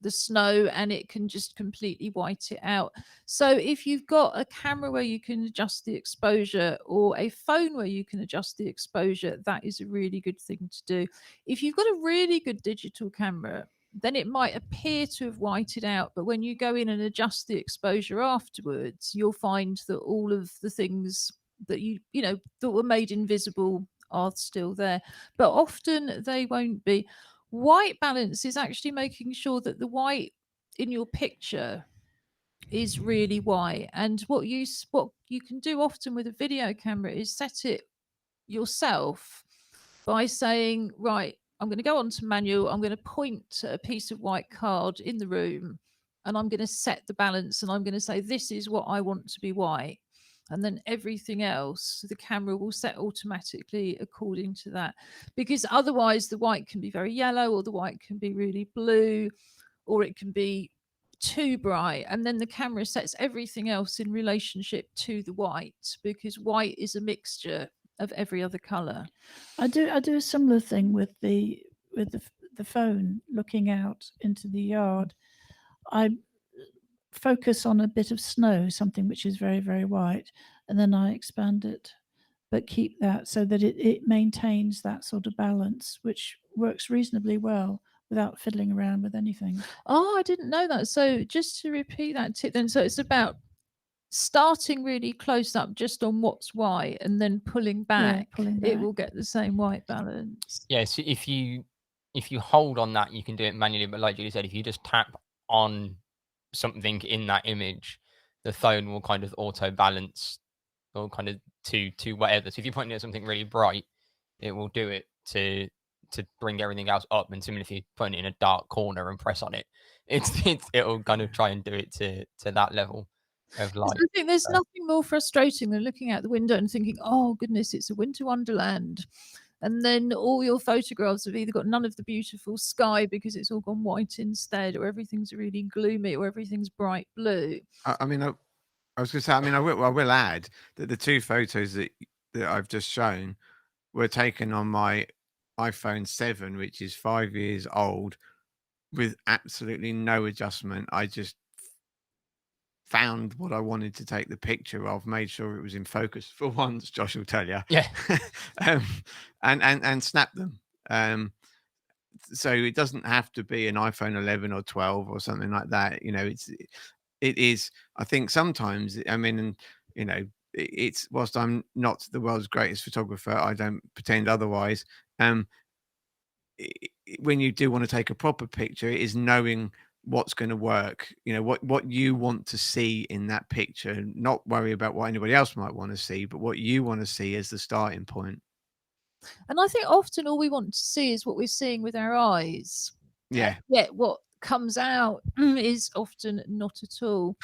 the snow, and it can just completely white it out. So if you've got a camera where you can adjust the exposure, or a phone where you can adjust the exposure, that is a really good thing to do. If you've got a really good digital camera, then it might appear to have whited out, but when you go in and adjust the exposure afterwards, you'll find that all of the things that you know that were made invisible are still there, but often they won't be. White balance is actually making sure that the white in your picture is really white. And what you can do often with a video camera is set it yourself by saying, right, I'm going to go on to manual, I'm going to point to a piece of white card in the room, and I'm going to set the balance, and I'm going to say, this is what I want to be white. And then everything else, the camera will set automatically according to that. Because otherwise, the white can be very yellow, or the white can be really blue, or it can be too bright, and then the camera sets everything else in relationship to the white, because white is a mixture of every other color. I do a similar thing with the phone looking out into the yard. I focus on a bit of snow, something which is very, very white, and then I expand it, but keep that so that it maintains that sort of balance, which works reasonably well without fiddling around with anything. Oh, I didn't know that. So just to repeat that tip then, so it's about starting really close up just on what's white, and then pulling back, pulling it back. will get the same white balance. Yeah, so if you hold on that, you can do it manually. But like Julie said, if you just tap on something in that image, the phone will kind of auto balance or kind of to whatever. So if you're pointing at something really bright, it will do it to bring everything else up. And similarly, if you put it in a dark corner and press on it, it'll kind of try and do it to that level of light. I think there's nothing more frustrating than looking out the window and thinking, oh goodness, it's a winter wonderland. And then all your photographs have either got none of the beautiful sky because it's all gone white instead, or everything's really gloomy, or everything's bright blue. I mean, I was going to say, I mean, I will add that the two photos that I've just shown were taken on my iPhone 7, which is 5 years old, with absolutely no adjustment. I just found what I wanted to take the picture of, made sure it was in focus for once, Josh will tell you. Yeah. And snapped them. So it doesn't have to be an iPhone 11 or 12 or something like that. You know, it is, I think sometimes, I mean, you know, it's, whilst I'm not the world's greatest photographer, I don't pretend otherwise. When you do want to take a proper picture, it is knowing what's going to work, you know, what you want to see in that picture, not worry about what anybody else might want to see, but what you want to see as the starting point. And I think often all we want to see is what we're seeing with our eyes. Yeah. Yet what comes out is often not at all.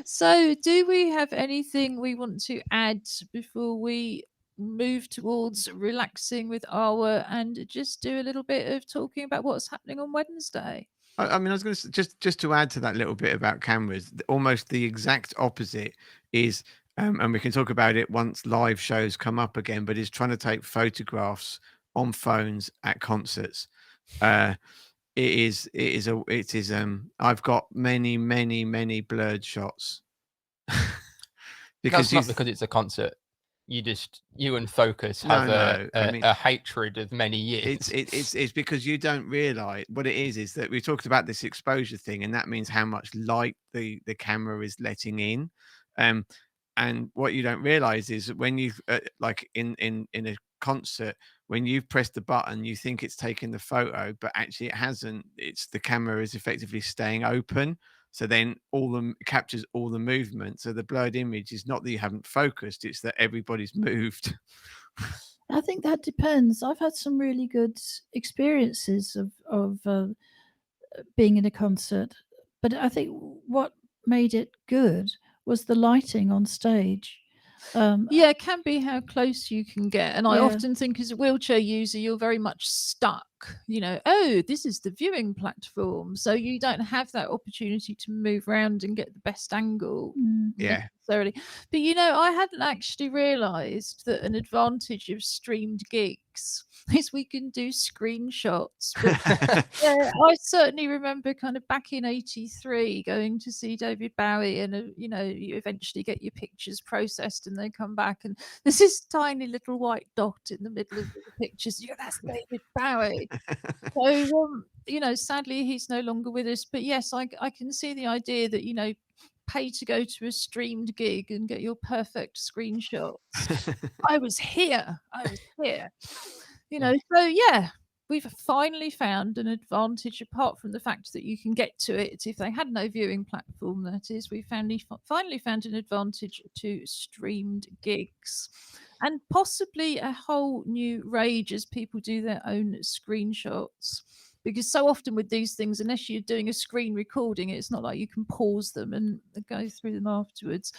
So do we have anything we want to add before we move towards relaxing with Awa and just do a little bit of talking about what's happening on Wednesday? I mean, I was going to just to add to that little bit about cameras, almost the exact opposite is, and we can talk about it once live shows come up again, but is trying to take photographs on phones at concerts. It is I've got many blurred shots. That's not because it's a concert. You and Focus have a hatred of many years. It's because you don't realize what it is that we talked about this exposure thing, and that means how much light the camera is letting in. And what you don't realize is that when you like in a concert, when you've pressed the button, you think it's taking the photo, but actually it hasn't. It's the camera is effectively staying open. So then captures all the movement. So the blurred image is not that you haven't focused, it's that everybody's moved. I think that depends. I've had some really good experiences of being in a concert, but I think what made it good was the lighting on stage. Yeah, it can be how close you can get. And I Yeah. often think as a wheelchair user, you're very much stuck, you know, oh, this is the viewing platform. So you don't have that opportunity to move around and get the best angle. Yeah. Necessarily. But, you know, I hadn't actually realised that an advantage of streamed gigs is we can do screenshots. But, yeah, I certainly remember kind of back in '83 going to see David Bowie, and you know, you eventually get your pictures processed and they come back and there's this tiny little white dot in the middle of the pictures. You go, that's David Bowie. So you know, sadly he's no longer with us, but yes, I can see the idea that, you know, pay to go to a streamed gig and get your perfect screenshots. I was here. You know, so yeah, we've finally found an advantage, apart from the fact that you can get to it if they had no viewing platform, that is. We finally found an advantage to streamed gigs, and possibly a whole new rage as people do their own screenshots. Because so often with these things, unless you're doing a screen recording, it's not like you can pause them and go through them afterwards.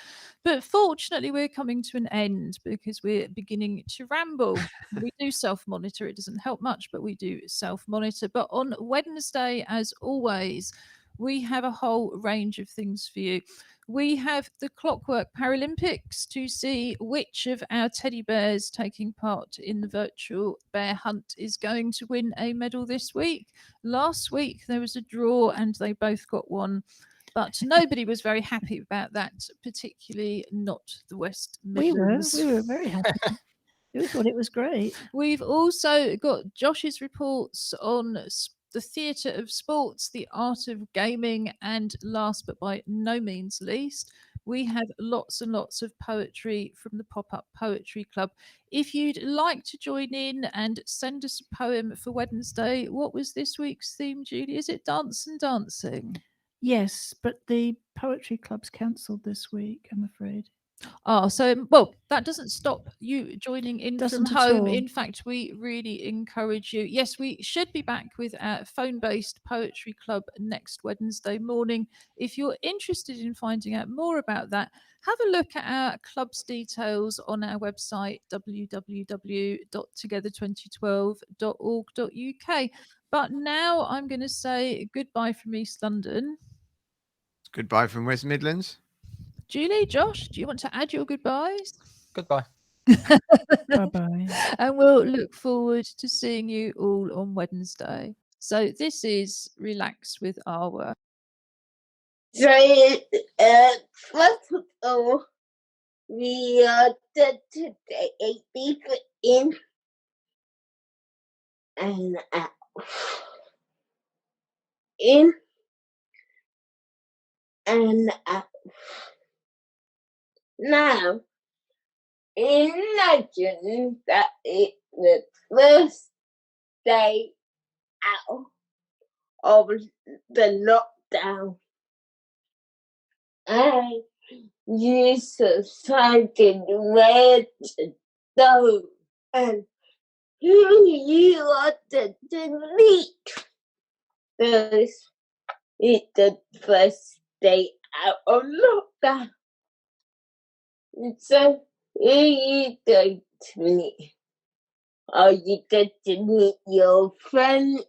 But fortunately, we're coming to an end because we're beginning to ramble. We do self-monitor. It doesn't help much, but we do self-monitor. But on Wednesday, as always, we have a whole range of things for you. We have the Clockwork Paralympics to see which of our teddy bears taking part in the virtual bear hunt is going to win a medal this week. Last week, there was a draw and they both got one. But nobody was very happy about that, particularly not the West Midlands. We were very happy. We thought it was great. We've also got Josh's reports on the theatre of sports, the art of gaming, and last but by no means least, we have lots and lots of poetry from the Pop-Up Poetry Club. If you'd like to join in and send us a poem for Wednesday, what was this week's theme, Julie? Is it Dance and Dancing? Yes, but the poetry club's cancelled this week, I'm afraid. Oh, so well, that doesn't stop you joining in Doesn't from at home. all. In fact, we really encourage you. Yes, we should be back with our phone-based poetry club next Wednesday morning. If you're interested in finding out more about that, have a look at our club's details on our website www.together2012.org.uk. But now I'm going to say goodbye from East London. Goodbye from West Midlands. Julie, Josh, do you want to add your goodbyes? Goodbye. Bye-bye. And we'll look forward to seeing you all on Wednesday. So this is Relax with Awa. So, first of all, we are today a deeper in and out. In and out. Now, imagine that it's the first day out of the lockdown and you decided where to go and who you want to meet. First, it's the first day out of lockdown. So, who are you going to meet? Are you going to meet your friends,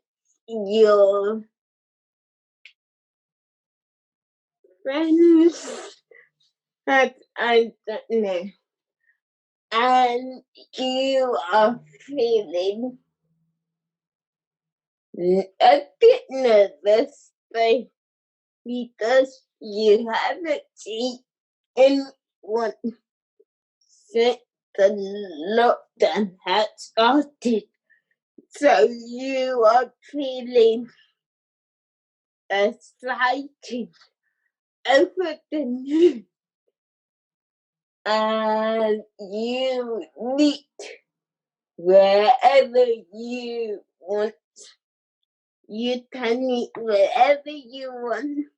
your friends? I don't know. And you are feeling a bit nervous because you haven't seen anyone since the lockdown has started. So you are feeling excited over the news. And you meet wherever you want. You can meet wherever you want.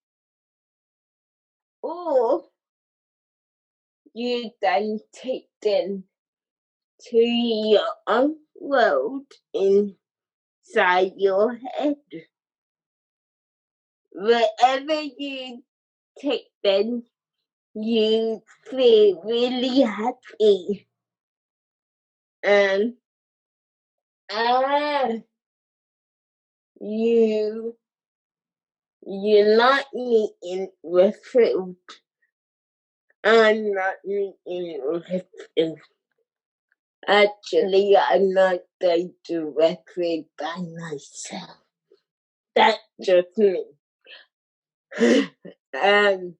Or you can take them to your own world inside your head. Wherever you take them, you feel really happy. And you're not meeting with food. I'm not meeting with food. Actually, I'm not going to record by myself. That's just me. And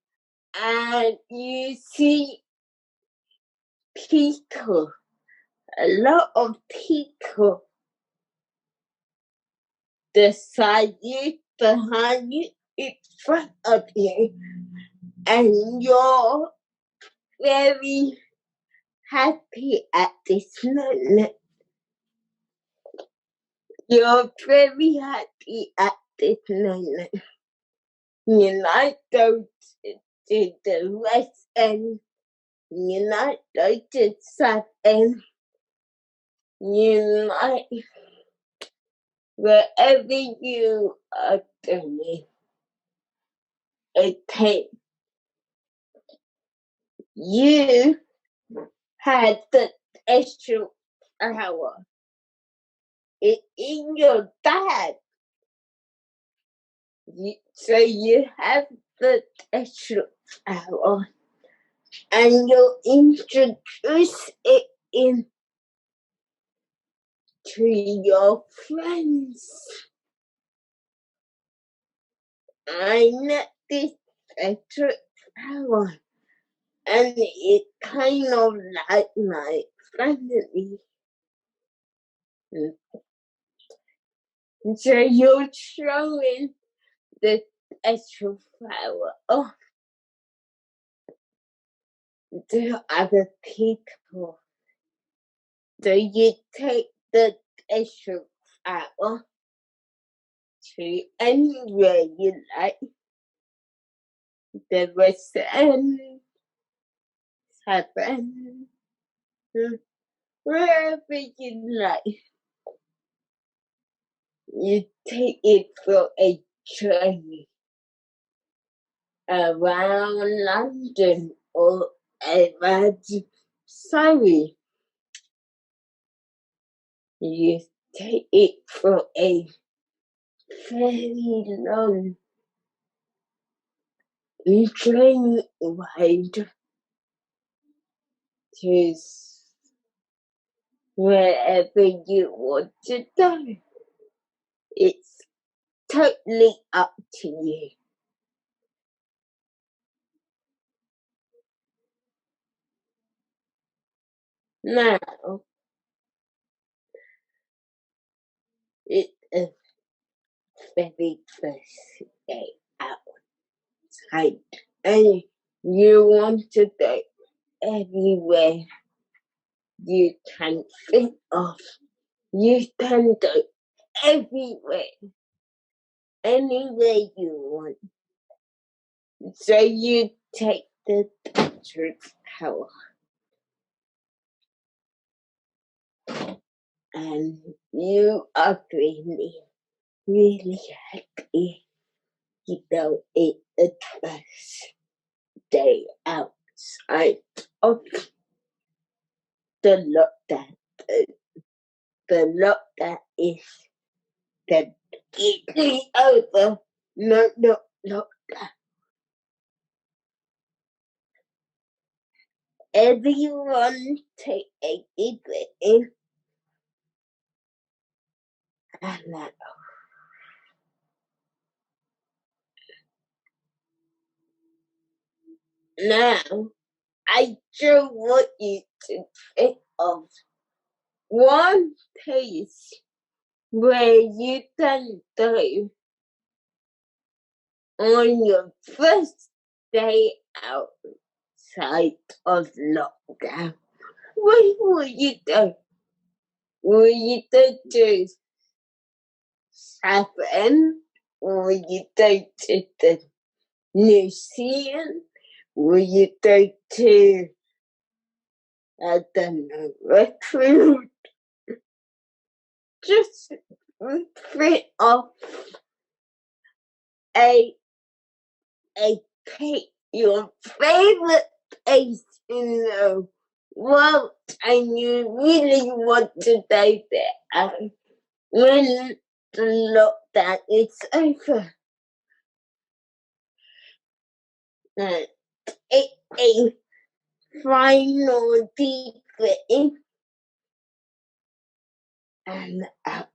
you see people, a lot of people beside you, behind you, in front of you, and you're very happy at this moment. You're very happy at this moment. You might go to the West End. You might go to South End. You might, wherever you are going, okay. You had the extra hour. It's in your bag. So you have the extra hour and you introduce it in to your friends. I met this extra hour and it kind of like my family. So you're showing the extra flower off to other people. So you take the extra flower to anywhere you like. the West End, Southend, wherever you like. You take it for a journey around London or around Surrey. You take it for a very long train ride to wherever you want to go. It's totally up to you. Now, it's a very first day outside, and you want to go everywhere you can think of. You can go everywhere, anywhere you want. So you take the Dutch power. And you are really, really happy. You know, it's the first day outside of the lockdown. The lockdown is completely over. No lockdown. Everyone take a deep breath in and out. Now, I just want you to think of one place where you can go on your first day outside of lockdown. Where will you go? Will you go to Southend? Will you go to the museum? Will you go to, I don't know, Redfield? Just think of pick your favorite place in the world and you really want to go there when the lockdown is over. Take a final deep breath in and out.